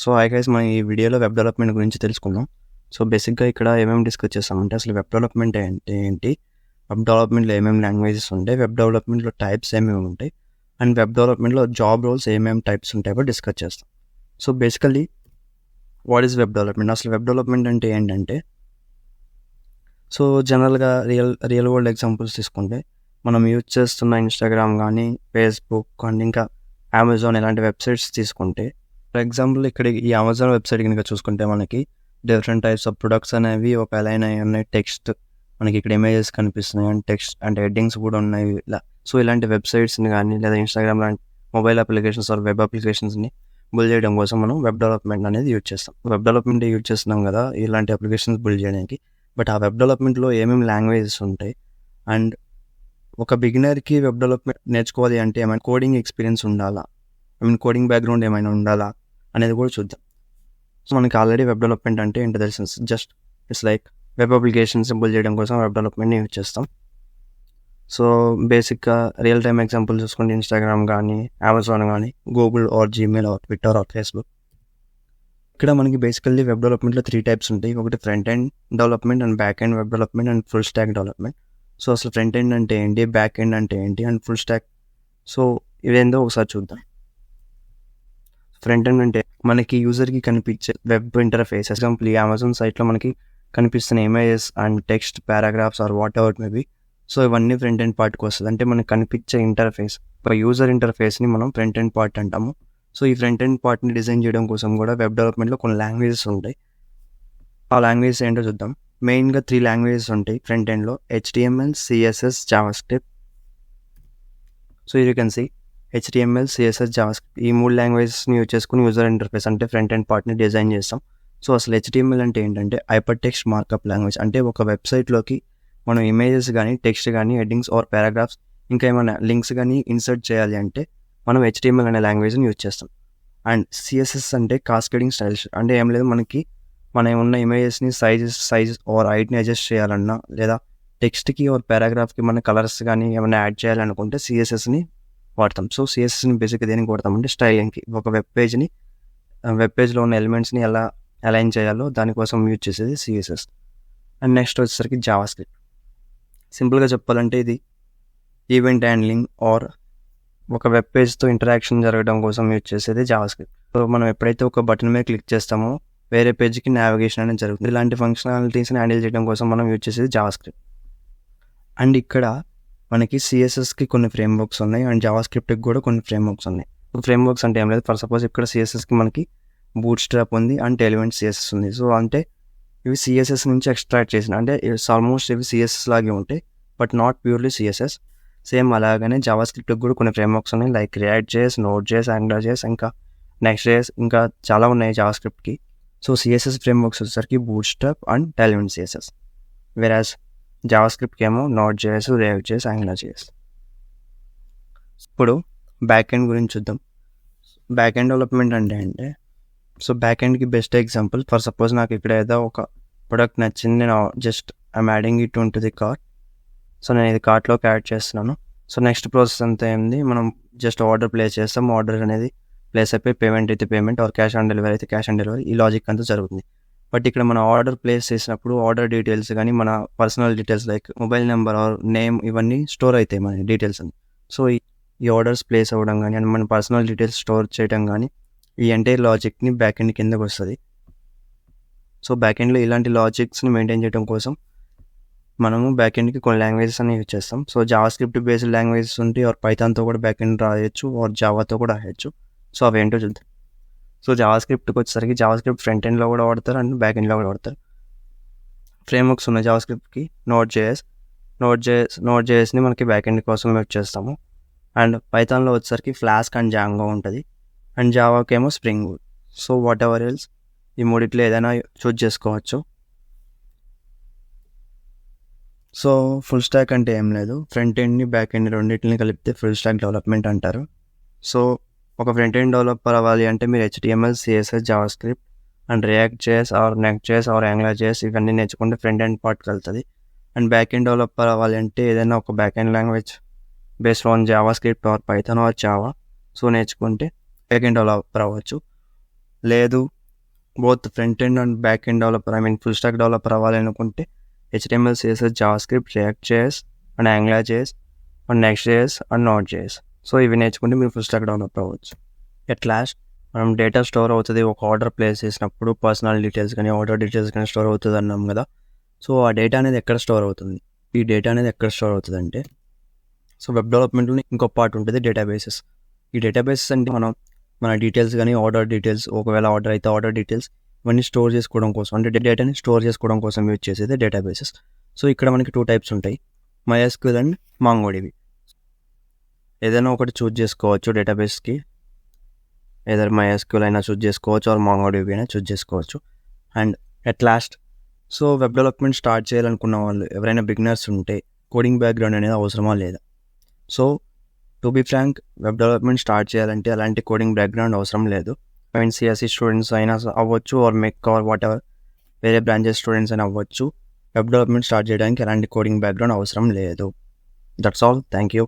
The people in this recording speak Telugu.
సో హాయ్ గైస్, మనం ఈ వీడియోలో వెబ్ డెవలప్మెంట్ గురించి తెలుసుకుందాం. సో బేసిక్గా ఇక్కడ ఏమేమి డిస్కస్ చేస్తామంటే అసలు వెబ్ డెవలప్మెంట్ అంటే ఏంటి, వెబ్ డెవలప్మెంట్లో ఏమేమి లాంగ్వేజెస్ ఉంటాయి, వెబ్ డెవలప్మెంట్లో టైప్స్ ఏమేమి ఉంటాయి, అండ్ వెబ్ డెవలప్మెంట్లో జాబ్ రోల్స్ ఏమేమి టైప్స్ ఉంటాయో డిస్కస్ చేస్తాం. So basically what is web development, అసలు వెబ్ డెవలప్మెంట్ అంటే ఏంటంటే, సో జనరల్గా రియల్ వరల్డ్ ఎగ్జాంపుల్స్ తీసుకుంటే మనం యూజ్ చేస్తున్న ఇన్స్టాగ్రామ్ కానీ, ఫేస్బుక్ అండ్ ఇంకా అమెజాన్ ఇలాంటి వెబ్సైట్స్ తీసుకుంటే, ఫర్ ఎగ్జాంపుల్ ఇక్కడ ఈ అమెజాన్ వెబ్సైట్ కనుక చూసుకుంటే మనకి డిఫరెంట్ టైప్స్ ఆఫ్ ప్రొడక్ట్స్ అనేవి ఒక అలైన్ అయి ఉన్నాయి. టెక్స్ట్ మనకి ఇక్కడ ఇమేజెస్ కనిపిస్తున్నాయి అండ్ టెక్స్ట్ అండ్ హెడ్డింగ్స్ కూడా ఉన్నాయి ఇలా. సో ఇలాంటి వెబ్సైట్స్ని కానీ లేదా ఇన్స్టాగ్రామ్ లాంటి మొబైల్ అప్లికేషన్స్ ఆర్ వెబ్ అప్లికేషన్స్ని బిల్డ్ చేయడం కోసం మనం వెబ్ డెవలప్మెంట్ అనేది యూజ్ చేస్తాం. వెబ్ డెవలప్మెంట్ యూజ్ చేస్తున్నాం కదా ఇలాంటి అప్లికేషన్స్ బిల్డ్ చేయడానికి. బట్ ఆ వెబ్ డెవలప్మెంట్లో ఏమేమి లాంగ్వేజెస్ ఉంటాయి అండ్ ఒక బిగినర్కి వెబ్ డెవలప్మెంట్ నేర్చుకోవాలి అంటే ఏమైనా కోడింగ్ ఎక్స్పీరియన్స్ ఉండాలా, కోడింగ్ బ్యాక్గ్రౌండ్ ఏమైనా ఉండాలా అనేది కూడా చూద్దాం. సో మనకి ఆల్రెడీ వెబ్ డెవలప్మెంట్ అంటే ఏంటో తెలిసి just it's like web applications build చేయడం కోసం వెబ్ డెవలప్మెంట్ని యూజ్ చేస్తాం. సో బేసిక్గా రియల్ టైమ్ ఎగ్జాంపుల్ చూసుకుంటే ఇన్స్టాగ్రామ్ కానీ, అమెజాన్ కానీ, Google or Gmail or Twitter or Facebook. ఇక్కడ మనకి బేసికల్లీ వెబ్ డెవలప్మెంట్లో 3 టైప్స్ ఉంటాయి. ఒకటి front end development and back end web development and full stack development. So అసలు ఫ్రంట్ ఎండ్ అంటే ఏంటి, బ్యాక్ ఎండ్ అంటే ఏంటి అండ్ ఫుల్ స్టాక్, సో ఇవేందో ఒకసారి చూద్దాం. ఫ్రంట్ ఎండ్ అంటే మనకి యూజర్కి కనిపించే వెబ్ ఇంటర్ఫేస్. ఎగ్జాంపుల్ ఈ అమెజాన్ సైట్లో మనకి కనిపిస్తున్న images and text paragraphs or whatever maybe. So ఇవన్నీ ఫ్రంట్ ఎండ్ పార్ట్కి వస్తుంది. అంటే మనకి కనిపించే ఇంటర్ఫేస్, ఒక యూజర్ ఇంటర్ఫేస్ని మనం ఫ్రంట్ ఎండ్ పార్ట్ అంటాము. సో ఈ ఫ్రంట్ ఎండ్ పార్ట్ని డిజైన్ చేయడం కోసం కూడా వెబ్ డెవలప్మెంట్లో కొన్ని లాంగ్వేజెస్ ఉంటాయి. ఆ లాంగ్వేజెస్ ఏంటో చూద్దాం. మెయిన్గా 3 లాంగ్వేజెస్ ఉంటాయి ఫ్రంట్ ఎండ్లో: HTML, CSS, JavaScript. So you can see HTML, CSS, JavaScript ఈ 3 లాంగ్వేజెస్ని యూజ్ చేసుకుని యూజర్ ఇంటర్ఫేస్ అంటే ఫ్రంట్ ఎండ్ పార్ట్ని డిజైన్ చేస్తాం. సో అసలు HTML అంటే ఏంటంటే హైపర్ టెక్స్ట్ మార్కప్ లాంగ్వేజ్. అంటే ఒక వెబ్సైట్లోకి మనం ఇమేజెస్ కానీ, టెక్స్ట్ కానీ, హెడ్డింగ్స్ ఆర్ పారాగ్రాఫ్స్ ఇంకా ఏమైనా లింక్స్ కానీ ఇన్సర్ట్ చేయాలి అంటే మనం HTML అనే లాంగ్వేజ్ని యూజ్ చేస్తాం. అండ్ CSS అంటే కాస్కేడింగ్ స్టైల్స్. అంటే ఏం లేదు, మనకి మన ఉన్న ఇమేజెస్ని సైజ్ ఆర్ హైట్ని అడ్జస్ట్ చేయాలన్నా లేదా టెక్స్ట్కి ఆర్ పారాగ్రాఫ్కి మన కలర్స్ కానీ ఏమైనా యాడ్ చేయాలనుకుంటే CSSని వాడతాం. సో CSSని బేసిక్గా దేనికి వాడతాం అంటే స్టైలింగ్కి. ఒక వెబ్ పేజ్లో ఉన్న ఎలిమెంట్స్ని ఎలా అలైన్ చేయాలో దానికోసం యూజ్ చేసేది CSS. అండ్ నెక్స్ట్ వచ్చేసరికి JavaScript. సింపుల్గా చెప్పాలంటే ఇది ఈవెంట్ హ్యాండ్లింగ్ ఆర్ ఒక వెబ్ పేజ్తో ఇంటరాక్షన్ జరగడం కోసం యూజ్ చేసేది JavaScript. సో మనం ఎప్పుడైతే ఒక బటన్ మీద క్లిక్ చేస్తామో వేరే పేజ్కి నావిగేషన్ అనేది జరుగుతుంది. ఇలాంటి ఫంక్షనాలిటీస్ని హ్యాండిల్ చేయడం కోసం మనం యూజ్ చేసేది JavaScript. అండ్ ఇక్కడ మనకి CSSకి కొన్ని ఫ్రేమ్వర్క్స్ ఉన్నాయి అండ్ JavaScriptకి కూడా కొన్ని ఫ్రేమ్వర్క్స్ ఉన్నాయి. ఫ్రేమ్వర్క్స్ అంటే ఏం లేదు, ఫర్ సపోజ్ ఇక్కడ CSSకి మనకి బూట్ స్ట్రాప్ ఉంది అండ్ ఎలిమెంట్ CSS ఉంది. సో అంటే ఇవి CSS నుంచి ఎక్స్ట్రాక్ట్ చేసిన, అంటే ఇట్స్ ఆల్మోస్ట్ ఇవి CSS లాగే ఉంటాయి but not purely CSS. Same అలాగనే JavaScriptకి కూడా కొన్ని ఫ్రేమ్వర్క్స్ ఉన్నాయి, లైక్ React.js, Node.js, Angular.js, ఇంకా Next.js, ఇంకా చాలా ఉన్నాయి JavaScriptకి. సో CSS ఫ్రేమ్వర్క్స్ వచ్చేసరికి boot strap and element CSS, వెరాజ్ JavaScriptకి ఏమో Node.js, React.js, Angular.js. ఇప్పుడు బ్యాక్ ఎండ్ గురించి చూద్దాం. బ్యాక్ ఎండ్ డెవలప్మెంట్ అంటే సో బ్యాక్ ఎండ్కి బెస్ట్ ఎగ్జాంపుల్, ఫర్ సపోజ్ నాకు ఇక్కడ ఏదో ఒక ప్రొడక్ట్ నచ్చింది, నేను just I'm adding it to the cart. So నేను ఇది కార్ట్లోకి యాడ్ చేస్తున్నాను. సో నెక్స్ట్ ప్రాసెస్ అంతా ఏంది, మనం జస్ట్ ఆర్డర్ ప్లేస్ చేస్తాం. ఆర్డర్ అనేది ప్లేస్ అయిపోయి పేమెంట్ అయితే payment or cash on delivery అయితే క్యాష్ ఆన్ డెలివరీ, ఈ లాజిక్ అంతా జరుగుతుంది. బట్ ఇక్కడ మనం ఆర్డర్ ప్లేస్ చేసినప్పుడు ఆర్డర్ డీటెయిల్స్ కానీ మన personal details like mobile number or name ఇవన్నీ స్టోర్ అవుతాయి మన డీటెయిల్స్ అని. సో ఈ ఆర్డర్స్ ప్లేస్ అవ్వడం కానీ అండ్ మన పర్సనల్ డీటెయిల్స్ స్టోర్ చేయడం కానీ ఈ ఎంటైర్ లాజిక్ని బ్యాక్ ఎండ్ కిందకు వస్తుంది. సో బ్యాక్ ఎండ్లో ఇలాంటి లాజిక్స్ని మెయింటైన్ చేయడం కోసం మనము బ్యాక్ ఎండ్కి కొన్ని లాంగ్వేజెస్ అని యూజ్ చేస్తాం. సో JavaScript బేస్డ్ లాంగ్వేజెస్ ఉంటాయి ఆర్ పైథాన్తో కూడా బ్యాక్ ఎండ్ రాయొచ్చు ఆర్ జావాతో కూడా రాయొచ్చు. సో అవి ఏంటో చూద్దాం. సో JavaScriptకి వచ్చేసరికి JavaScript ఫ్రంట్ ఎండ్లో కూడా వాడతారు అండ్ బ్యాక్ ఎండ్లో కూడా వాడతారు. ఫ్రేమ్వర్క్స్ ఉన్నాయి JavaScriptకి. Node.jsని మనకి బ్యాక్ ఎండ్ కోసం యూజ్ చేస్తాము. అండ్ పైథాన్లో వచ్చేసరికి ఫ్లాస్క్ అండ్ జాంగో ఉంటుంది అండ్ జావాకి ఏమో spring boot. So what ever else ఈ మూడిట్లో ఏదైనా చూజ్ చేసుకోవచ్చు. సో ఫుల్ స్టాక్ అంటే ఏం లేదు, ఫ్రంట్ ఎండ్ని బ్యాక్ ఎండ్ రెండింటిని కలిపితే ఫుల్ స్టాక్ డెవలప్మెంట్ అంటారు. సో ఒక ఫ్రంట్ ఎండ్ డెవలపర్ అవ్వాలి అంటే మీరు HTML, CSS, JavaScript and React.js or Next.js or Angular.js ఇవన్నీ నేర్చుకుంటే ఫ్రంట్ ఎండ్ పార్ట్కి వెళ్తుంది. అండ్ బ్యాక్ ఎండ్ డెవలపర్ అవ్వాలి అంటే ఏదైనా ఒక back end language based on JavaScript or Python or Java so నేర్చుకుంటే బ్యాక్ ఎండ్ డెవలపర్ అవ్వచ్చు. లేదు both front end and back end developer full stack developer అవ్వాలి అనుకుంటే HTML, CSS, JavaScript, React.js and AngularJS and Next.js and Node.js. So ఇవి నేర్చుకుంటే మీరు ఫుల్ స్టాక్ డెవలపర్ అవ్వచ్చు. ఎట్ లాస్ట్ మనం డేటా స్టోర్ అవుతుంది, ఒక ఆర్డర్ ప్లేస్ చేసినప్పుడు పర్సనల్ డీటెయిల్స్ కానీ ఆర్డర్ డీటెయిల్స్ కానీ స్టోర్ అవుతుంది అన్నాం కదా. సో ఆ డేటా అనేది ఎక్కడ స్టోర్ అవుతుంది, ఈ డేటా అనేది ఎక్కడ స్టోర్ అవుతుంది అంటే, సో వెబ్ డెవలప్మెంట్లో ఇంకో పార్ట్ ఉంటుంది డేటాబేసెస్. ఈ డేటాబేసెస్ అంటే మనం మన డీటెయిల్స్ కానీ ఆర్డర్ డీటెయిల్స్, ఒకవేళ ఆర్డర్ అయితే ఆర్డర్ డీటెయిల్స్ ఇవన్నీ స్టోర్ చేసుకోవడం కోసం, అంటే డేటాని స్టోర్ చేసుకోవడం కోసం యూజ్ చేసేది డేటాబేసెస్. సో ఇక్కడ మనకి 2 టైప్స్ ఉంటాయి, MySQL అండ్ MongoDB. ఏదైనా ఒకటి చూజ్ చేసుకోవచ్చు డేటాబేస్కి, ఏదైనా MySQL అయినా చూజ్ చేసుకోవచ్చు ఆర్ MongoDB అయినా చూజ్ చేసుకోవచ్చు. And at last so web development start చేయాలనుకున్న వాళ్ళు ఎవరైనా బిగినర్స్ ఉంటే కోడింగ్ బ్యాక్గ్రౌండ్ అనేది అవసరమా లేదా? So to be frank, web development start చేయాలంటే అలాంటి కోడింగ్ బ్యాక్గ్రౌండ్ అవసరం లేదు. CSE స్టూడెంట్స్ అయినా అవ్వచ్చు or mech or whatever, వేరే బ్రాంచెస్ స్టూడెంట్స్ అయినా అవ్వచ్చు. వెబ్ డెవలప్మెంట్ స్టార్ట్ చేయడానికి ఎలాంటి కోడింగ్ బ్యాక్గ్రౌండ్ అవసరం లేదు. That's all. Thank you.